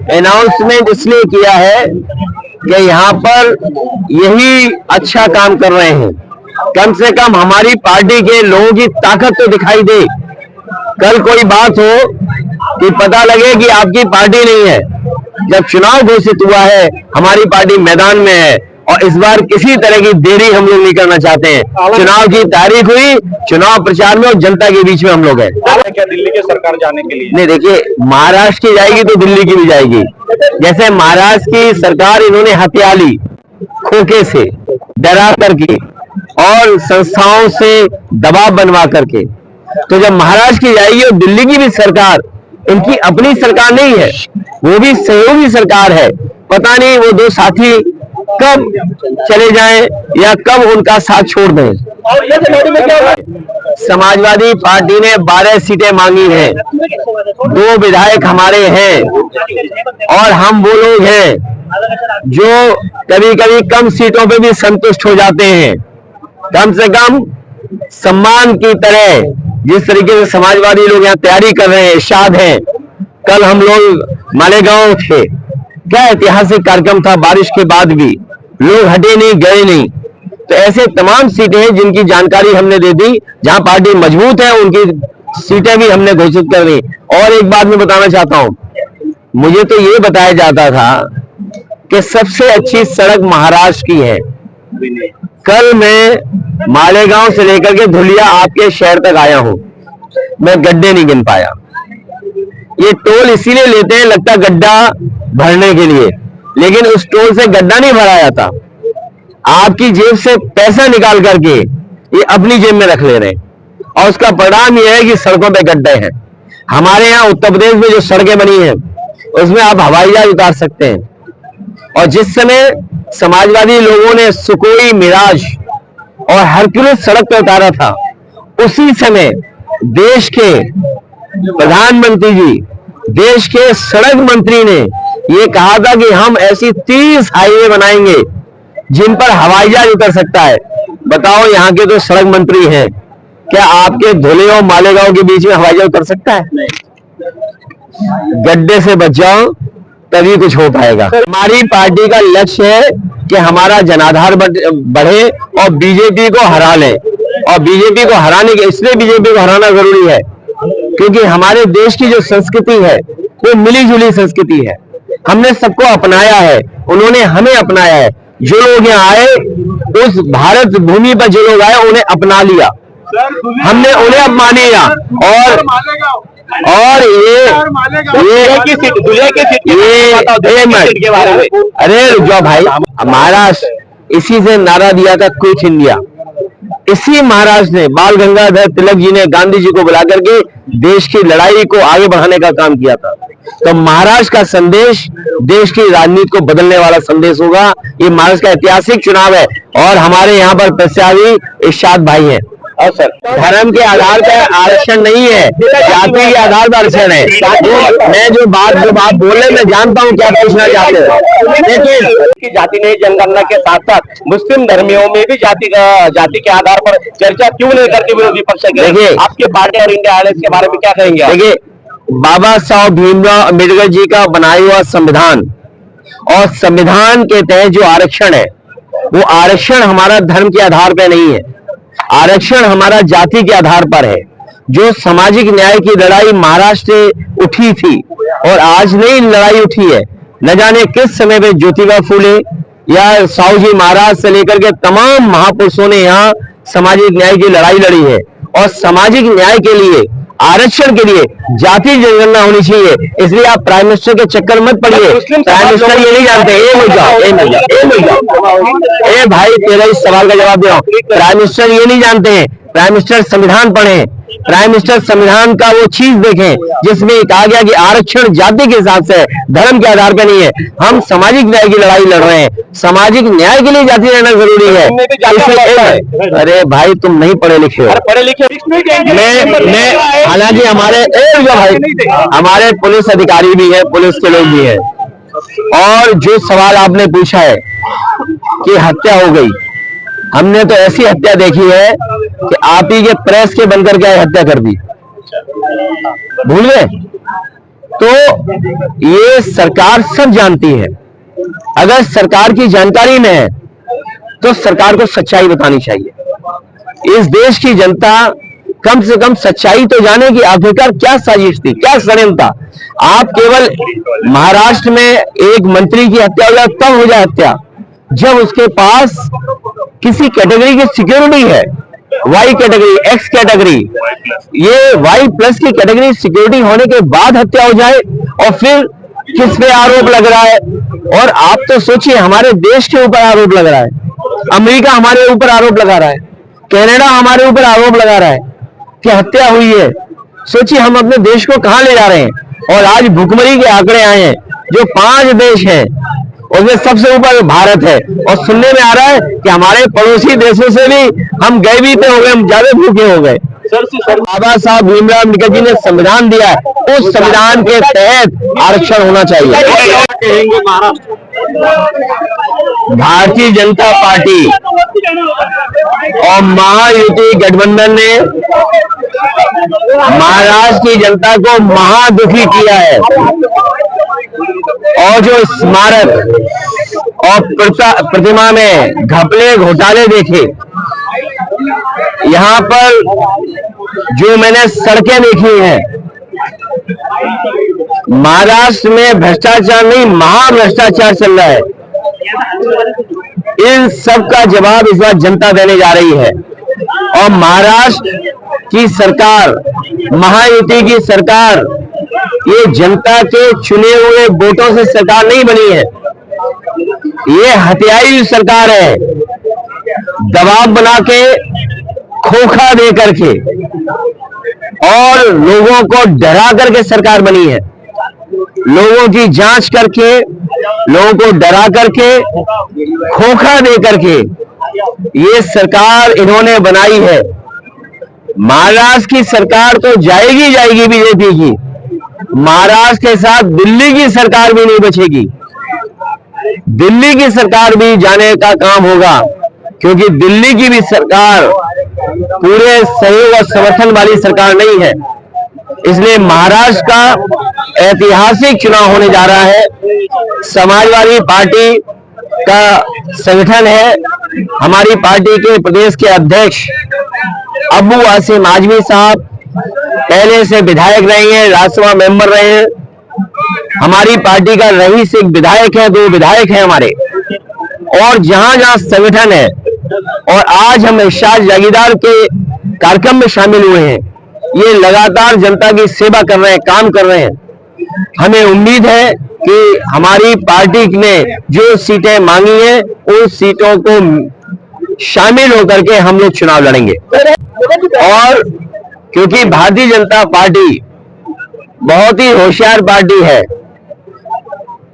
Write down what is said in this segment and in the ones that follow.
Announcement इसलिए किया है कि यहाँ पर यही अच्छा काम कर रहे हैं। कम से कम हमारी पार्टी के लोगों की ताकत तो दिखाई दे। कल कोई बात हो कि पता लगे कि आपकी पार्टी नहीं है। जब चुनाव घोषित हुआ है, हमारी पार्टी मैदान में है और इस बार किसी तरह की देरी हम लोग नहीं करना चाहते हैं। चुनाव की तारीख हुई, चुनाव प्रचार में और जनता के बीच में हम लोग हैं। क्या दिल्ली की सरकार जाने के लिए? नहीं, देखिए, महाराष्ट्र की जाएगी तो दिल्ली की भी जाएगी। जैसे महाराष्ट्र की सरकार इन्होंने हत्या ली खोखे से, डरा करके और संस्थाओं से दबाव बनवा करके, तो जब महाराष्ट्र की जाएगी और दिल्ली की भी सरकार इनकी अपनी सरकार नहीं है, वो भी सहयोगी सरकार है। पता नहीं वो दो साथी कब चले जाएं या कब उनका साथ छोड़ दें। समाजवादी पार्टी ने 12 सीटें मांगी हैं, 2 विधायक हमारे हैं और हम वो लोग हैं जो कभी कभी कम सीटों पे भी संतुष्ट हो जाते हैं। कम से कम सम्मान की तरह जिस तरीके से समाजवादी लोग यहाँ तैयारी कर रहे हैं, इरशाद हैं। कल हम लोग मालेगांव थे, क्या ऐतिहासिक कार्यक्रम था। बारिश के बाद भी लोग हटे नहीं, गए नहीं। तो ऐसे तमाम सीटें हैं जिनकी जानकारी हमने दे दी। जहां पार्टी मजबूत है उनकी सीटें भी हमने घोषित कर दी। और एक बात मैं बताना चाहता हूं, मुझे तो ये बताया जाता था कि सबसे अच्छी सड़क महाराष्ट्र की है। कल मैं मालेगांव से लेकर के धुलिया आपके शहर तक आया हूं, मैं गड्ढे नहीं गिन पाया। ये टोल इसीलिए लेते हैं, लगता गड्ढा भरने के लिए, लेकिन उस टोल से गड्ढा नहीं भरा जाता। आपकी जेब से पैसा निकाल करके ये अपनी जेब में रख ले रहे हैं और उसका परिणाम यह है कि सड़कों पे गड्ढे हैं। हमारे यहाँ उत्तर प्रदेश में जो सड़कें बनी हैं उसमें आप हवाई जहाज उतार सकते हैं। और जिस समय समाजवादी लोगों ने सुकोई, मिराज और हरक्यूलिस सड़क पर उतारा था, उसी समय देश के प्रधानमंत्री जी, देश के सड़क मंत्री ने ये कहा था कि हम ऐसी 30 हाईवे बनाएंगे जिन पर हवाई जहाज उतर सकता है। बताओ, यहाँ के तो सड़क मंत्री हैं, क्या आपके धुले और मालेगांव के बीच में हवाई जहाज उतर सकता है? गड्ढे से बच जाओ तभी कुछ हो पाएगा। हमारी पार्टी का लक्ष्य है कि हमारा जनाधार बढ़े और बीजेपी को हरा लें। और बीजेपी को हराने के इसलिए बीजेपी को हराना जरूरी है क्योंकि हमारे देश की जो संस्कृति है वो मिली जुली संस्कृति है। हमने सबको अपनाया है, उन्होंने हमें अपनाया है। जो लोग यहाँ आए, उस भारत भूमि पर जो लोग आए उन्हें अपना लिया, हमने उन्हें अपना लिया। और अरे जो भाई, महाराष्ट्र इसी से नारा दिया था, क्विट इंडिया। इसी महाराष्ट्र ने, बाल गंगाधर तिलक जी ने गांधी जी को बुला करके देश की लड़ाई को आगे बढ़ाने का काम किया था। तो महाराष्ट्र का संदेश देश की राजनीति को बदलने वाला संदेश होगा। ये महाराष्ट्र का ऐतिहासिक चुनाव है और हमारे यहाँ पर प्रत्याशी इरशाद भाई हैं। और सर, धर्म के आधार पर आरक्षण नहीं है, जाति के आधार पर आरक्षण है। मैं जो बात बोल रहे, मैं जानता हूँ क्या पूछना चाहते हैं। लेकिन जाति नहीं जनगणना के साथ साथ मुस्लिम धर्मियों में भी जाति के आधार पर चर्चा क्यों नहीं करती विरोधी पक्ष? देखिए, आपकी पार्टी और इंडिया अलायंस के बारे में क्या कहेंगे? देखिए, बाबा साहब भीमराव अम्बेडकर जी का बनाया हुआ संविधान और संविधान के तहत जो आरक्षण है, वो आरक्षण हमारा धर्म के आधार पर नहीं है, आरक्षण हमारा जाति के आधार पर है। जो सामाजिक न्याय की लड़ाई महाराष्ट्र से उठी थी और आज नई लड़ाई उठी है, न जाने किस समय पे ज्योतिबा फूले या साहू जी महाराज से लेकर के तमाम महापुरुषों ने यहाँ सामाजिक न्याय की लड़ाई लड़ी है। और सामाजिक न्याय के लिए, आरक्षण के लिए जाति जनगणना होनी चाहिए। इसलिए आप प्राइम मिनिस्टर के चक्कर मत पड़िए। प्राइम मिनिस्टर ये नहीं जानते। ए भाई, तेरा इस सवाल का जवाब दे रहा हूँ। प्राइम मिनिस्टर ये नहीं जानते हैं। प्राइम मिनिस्टर संविधान पढ़े, प्राइम मिनिस्टर संविधान का वो चीज देखें जिसमें कहा गया कि आरक्षण जाति के हिसाब से है, धर्म के आधार पर नहीं है। हम सामाजिक न्याय की लड़ाई लड़ रहे हैं, सामाजिक न्याय के लिए जाति रहना जरूरी है। अरे भाई, तुम नहीं पढ़े लिखे हो। पढ़े लिखे मैं हालांकि हमारे पुलिस अधिकारी भी हैं, पुलिस के लोग भी हैं। और जो सवाल आपने पूछा है कि हत्या हो गई, हमने तो ऐसी हत्या देखी है कि आप ही के प्रेस के बनकर के हत्या कर दी। भूल गए? तो ये सरकार सब जानती है। अगर सरकार की जानकारी में है तो सरकार को सच्चाई बतानी चाहिए। इस देश की जनता कम से कम सच्चाई तो जाने कि आखिरकार क्या साजिश थी, क्या षड्यंत्र था। आप केवल महाराष्ट्र में एक मंत्री की हत्या हो जाए तब हो जाए हत्या जब उसके पास किसी कैटेगरी की सिक्योरिटी है, वाई कैटेगरी, एक्स कैटेगरी, ये वाई प्लस की कैटेगरी सिक्योरिटी होने के बाद हत्या हो जाए और फिर किस पे आरोप लग रहा है। और आप तो सोचिए, हमारे देश के ऊपर आरोप लग रहा है, अमेरिका हमारे ऊपर आरोप लगा रहा है, कनाडा हमारे ऊपर आरोप लगा रहा है कि हत्या हुई है। सोचिए हम अपने देश को कहां ले जा रहे हैं। और आज भुखमरी के आंकड़े आए हैं, जो 5 देश हैं उसमें सबसे ऊपर भारत है। और सुनने में आ रहा है कि हमारे पड़ोसी देशों से भी हम गए भी तो हो गए, हम ज्यादा भूखे हो गए। बाबा साहब भीमराव अम्बेडकर जी ने संविधान दिया है, उस संविधान के तहत आरक्षण होना चाहिए। भारतीय जनता पार्टी और महायुति गठबंधन ने महाराष्ट्र की जनता को महादुखी किया है। और जो स्मारक और प्रतिमा में घपले घोटाले देखे, यहाँ पर जो मैंने सड़कें देखी हैं, महाराष्ट्र में भ्रष्टाचार नहीं महाभ्रष्टाचार चल रहा है। इन सब का जवाब इस बार जनता देने जा रही है। और महाराष्ट्र की सरकार, महायुति की सरकार, ये जनता के चुने हुए वोटों से सरकार नहीं बनी है, ये हत्याई सरकार है। दबाव बना के, खोखा दे करके और लोगों को डरा करके सरकार बनी है। लोगों की जांच करके, लोगों को डरा करके, खोखा दे करके ये सरकार इन्होंने बनाई है। महाराष्ट्र की सरकार तो जाएगी बीजेपी की, महाराष्ट्र के साथ दिल्ली की सरकार भी नहीं बचेगी। दिल्ली की सरकार भी जाने का काम होगा, क्योंकि दिल्ली की भी सरकार पूरे सहयोग और समर्थन वाली सरकार नहीं है। इसलिए महाराष्ट्र का ऐतिहासिक चुनाव होने जा रहा है। समाजवादी पार्टी का संगठन है, हमारी पार्टी के प्रदेश के अध्यक्ष अबू आसिम आजमी साहब पहले से विधायक रहे हैं, राज्यसभा मेंबर रहे हैं। हमारी पार्टी का रईस एक विधायक है, 2 विधायक हैं हमारे। और जहां जहां संगठन है, और आज हम इरशाद जागीरदार के कार्यक्रम में शामिल हुए हैं, ये लगातार जनता की सेवा कर रहे हैं, काम कर रहे हैं। हमें उम्मीद है कि हमारी पार्टी ने जो सीटें मांगी हैं, उन सीटों को शामिल होकर के हम लोग चुनाव लड़ेंगे। और क्योंकि भारतीय जनता पार्टी बहुत ही होशियार पार्टी है,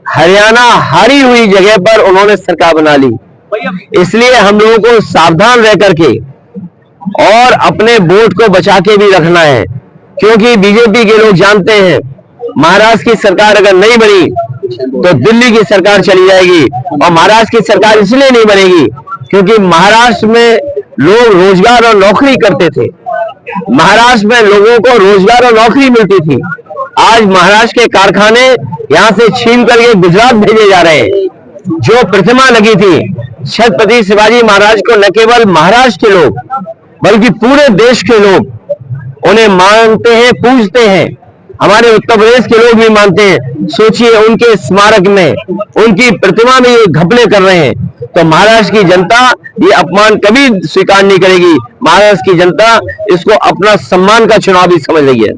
हरियाणा हारी हुई जगह पर उन्होंने सरकार बना ली, इसलिए हम लोगों को सावधान रह करके और अपने वोट को बचा के भी रखना है। क्योंकि बीजेपी के लोग जानते हैं, महाराष्ट्र की सरकार अगर नहीं बनी तो दिल्ली की सरकार चली जाएगी। और महाराष्ट्र की सरकार इसलिए नहीं बनेगी क्योंकि महाराष्ट्र में लोग रोजगार और नौकरी करते थे, महाराष्ट्र में लोगों को रोजगार और नौकरी मिलती थी। आज महाराष्ट्र के कारखाने यहां से छीन करके गुजरात भेजे जा रहे हैं। जो प्रतिमा लगी थी छत्रपति शिवाजी महाराज को, न केवल महाराष्ट्र के लोग बल्कि पूरे देश के लोग उन्हें मानते हैं, पूजते हैं। हमारे उत्तर प्रदेश के लोग भी मानते हैं। सोचिए, उनके स्मारक में, उनकी प्रतिमा में ये घपले कर रहे हैं, तो महाराष्ट्र की जनता ये अपमान कभी स्वीकार नहीं करेगी। महाराष्ट्र की जनता इसको अपना सम्मान का चुनाव भी समझ रही है।